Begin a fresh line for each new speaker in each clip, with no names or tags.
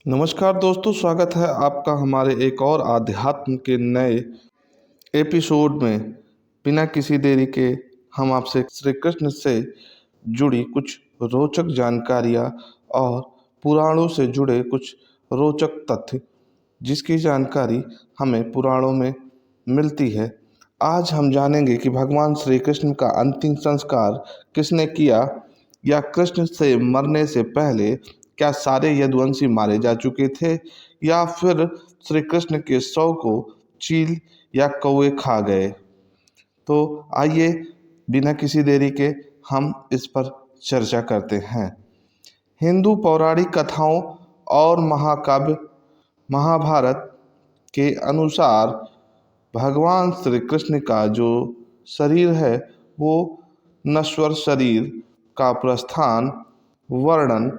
नमस्कार दोस्तों, स्वागत है आपका हमारे एक और आध्यात्म के नए एपिसोड में। बिना किसी देरी के हम आपसे श्री कृष्ण से जुड़ी कुछ रोचक जानकारियाँ और पुराणों से जुड़े कुछ रोचक तथ्य, जिसकी जानकारी हमें पुराणों में मिलती है। आज हम जानेंगे कि भगवान श्री कृष्ण का अंतिम संस्कार किसने किया, या कृष्ण से मरने से पहले क्या सारे यदुवंशी मारे जा चुके थे, या फिर श्री कृष्ण के शव को चील या कौवे खा गए। तो आइए बिना किसी देरी के हम इस पर चर्चा करते हैं। हिंदू पौराणिक कथाओं और महाकाव्य महाभारत के अनुसार भगवान श्री कृष्ण का जो शरीर है वो नश्वर शरीर का प्रस्थान वर्णन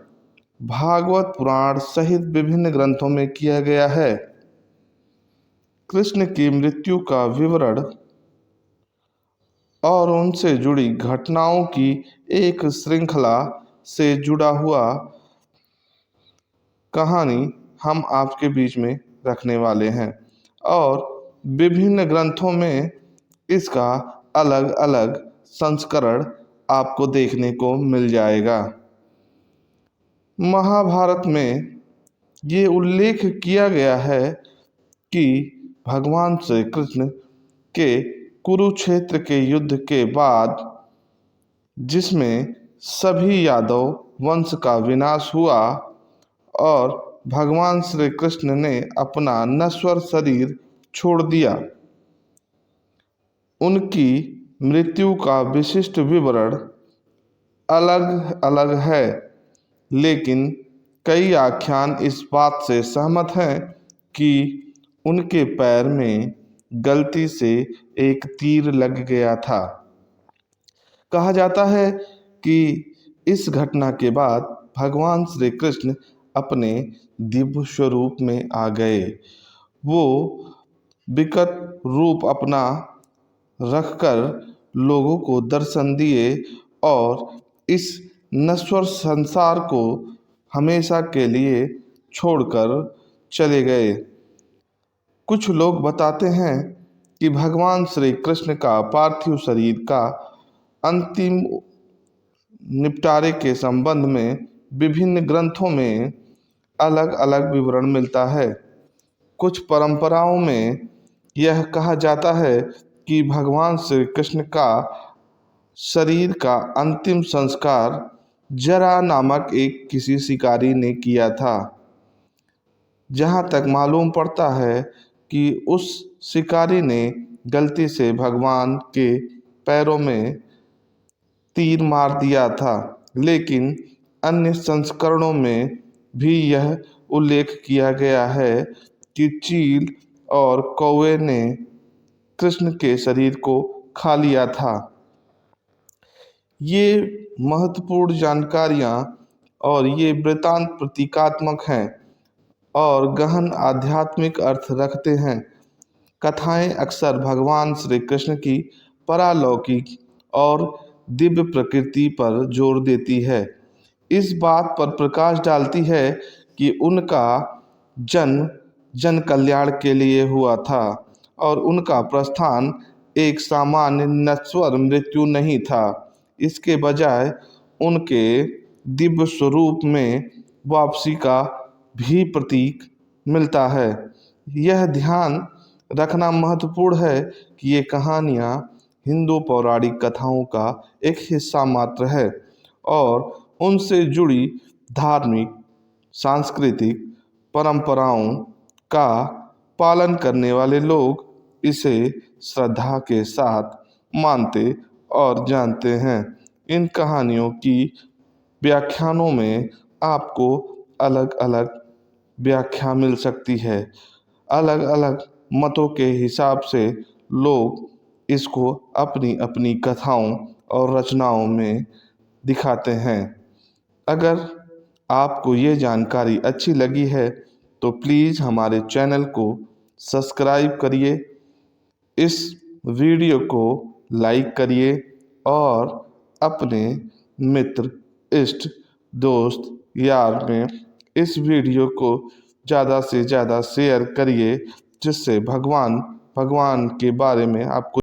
भागवत पुराण सहित विभिन्न ग्रंथों में किया गया है। कृष्ण की मृत्यु का विवरण और उनसे जुड़ी घटनाओं की एक श्रृंखला से जुड़ा हुआ कहानी हम आपके बीच में रखने वाले हैं, और विभिन्न ग्रंथों में इसका अलग अलग संस्करण आपको देखने को मिल जाएगा। महाभारत में ये उल्लेख किया गया है कि भगवान श्री कृष्ण के कुरुक्षेत्र के युद्ध के बाद, जिसमें सभी यादव वंश का विनाश हुआ और भगवान श्री कृष्ण ने अपना नश्वर शरीर छोड़ दिया, उनकी मृत्यु का विशिष्ट विवरण अलग अलग है। लेकिन कई आख्यान इस बात से सहमत हैं कि उनके पैर में गलती से एक तीर लग गया था। कहा जाता है कि इस घटना के बाद भगवान श्री कृष्ण अपने दिव्य स्वरूप में आ गए। वो विकट रूप अपना रखकर लोगों को दर्शन दिए और इस नश्वर संसार को हमेशा के लिए छोड़कर चले गए। कुछ लोग बताते हैं कि भगवान श्री कृष्ण का पार्थिव शरीर का अंतिम निपटारे के संबंध में विभिन्न ग्रंथों में अलग अलग विवरण मिलता है। कुछ परंपराओं में यह कहा जाता है कि भगवान श्री कृष्ण का शरीर का अंतिम संस्कार जरा नामक एक किसी शिकारी ने किया था। जहाँ तक मालूम पड़ता है कि उस शिकारी ने गलती से भगवान के पैरों में तीर मार दिया था, लेकिन अन्य संस्करणों में भी यह उल्लेख किया गया है कि चील और कौवे ने कृष्ण के शरीर को खा लिया था। ये महत्वपूर्ण जानकारियाँ और ये वृतांत प्रतीकात्मक हैं और गहन आध्यात्मिक अर्थ रखते हैं। कथाएं अक्सर भगवान श्री कृष्ण की परालौकिक और दिव्य प्रकृति पर जोर देती है। इस बात पर प्रकाश डालती है कि उनका जन्म जन कल्याण के लिए हुआ था और उनका प्रस्थान एक सामान्य नश्वर मृत्यु नहीं था। इसके बजाय उनके दिव्य स्वरूप में वापसी का भी प्रतीक मिलता है। यह ध्यान रखना महत्वपूर्ण है कि ये कहानियाँ हिंदू पौराणिक कथाओं का एक हिस्सा मात्र है और उनसे जुड़ी धार्मिक सांस्कृतिक परंपराओं का पालन करने वाले लोग इसे श्रद्धा के साथ मानते और जानते हैं। इन कहानियों की व्याख्यानों में आपको अलग अलग व्याख्या मिल सकती है। अलग अलग मतों के हिसाब से लोग इसको अपनी अपनी कथाओं और रचनाओं में दिखाते हैं। अगर आपको ये जानकारी अच्छी लगी है तो प्लीज़ हमारे चैनल को सब्सक्राइब करिए, इस वीडियो को लाइक करिए और अपने मित्र, इष्ट, दोस्त, यार में इस वीडियो को ज़्यादा से ज़्यादा शेयर करिए, जिससे भगवान के बारे में आपको